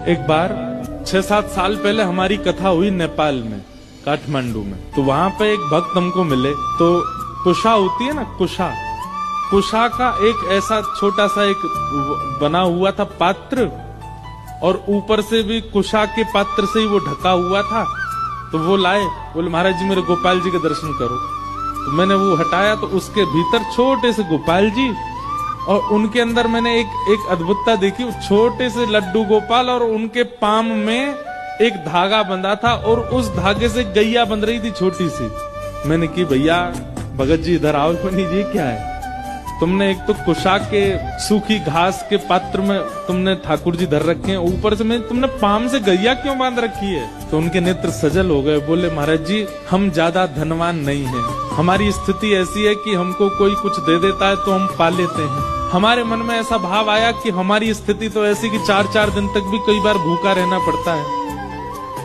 एक बार 6-7 साल पहले हमारी कथा हुई नेपाल में, काठमांडू में। तो वहां पे एक भक्त हमको मिले। तो कुशा होती है ना, कुशा का एक ऐसा छोटा सा एक बना हुआ था पात्र, और ऊपर से भी कुशा के पात्र से ही वो ढका हुआ था। तो वो लाए, बोले महाराज जी मेरे गोपाल जी के दर्शन करो। तो मैंने वो हटाया, तो उसके भीतर छोटे से गोपाल जी, और उनके अंदर मैंने एक अद्भुतता देखी। छोटे से लड्डू गोपाल, और उनके पाम में एक धागा बंधा था, और उस धागे से गैया बंध रही थी छोटी सी। मैंने की भैया भगत जी इधर आओ, बनी जी क्या है, तुमने एक तो कुशा के सूखी घास के पात्र में तुमने ठाकुर जी धर रखे हैं, ऊपर से मैं तुमने पाम से गैया क्यों बांध रखी है। तो उनके नेत्र सजल हो गए। बोले महाराज जी हम ज्यादा धनवान नहीं हैं, हमारी स्थिति ऐसी है कि हमको कोई कुछ दे देता है तो हम पा लेते हैं। हमारे मन में ऐसा भाव आया कि हमारी स्थिति तो ऐसी कि 4-4 दिन तक भी कई बार भूखा रहना पड़ता है,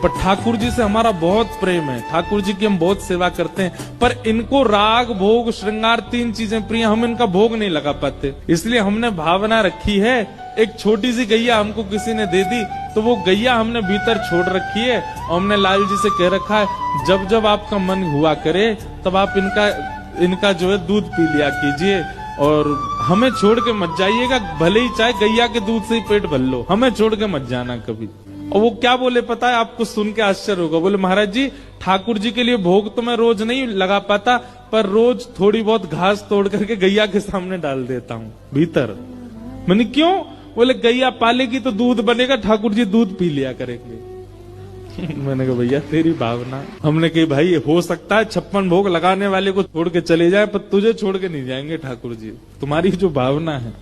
पर ठाकुर जी से हमारा बहुत प्रेम है, ठाकुर जी की हम बहुत सेवा करते हैं, पर इनको राग भोग श्रृंगार 3 चीजें प्रिय, हम इनका भोग नहीं लगा पाते। इसलिए हमने भावना रखी है, एक छोटी सी गैया हमको किसी ने दे दी, तो वो गैया हमने भीतर छोड़ रखी है, और हमने लाल जी से कह रखा है जब जब आपका मन हुआ करे तब आप इनका जो है दूध पी लिया कीजिए, और हमें छोड़ के मत जाइएगा, भले ही चाहे गैया के दूध से ही पेट भर लो, हमें छोड़ के मत जाना कभी। और वो क्या बोले पता है, आपको सुन के आश्चर्य होगा। बोले महाराज जी ठाकुर जी के लिए भोग तो मैं रोज नहीं लगा पाता, पर रोज थोड़ी बहुत घास तोड़ करके गैया के सामने डाल देता हूँ भीतर। मैंने क्यों? बोले गैया पालेगी तो दूध बनेगा, ठाकुर जी दूध पी लिया करेंगे। मैंने कहा भैया तेरी भावना। हमने कही भाई हो सकता है 56 भोग लगाने वाले को छोड़ के चले जाए, पर तुझे छोड़ के नहीं जाएंगे ठाकुर जी, तुम्हारी जो भावना है।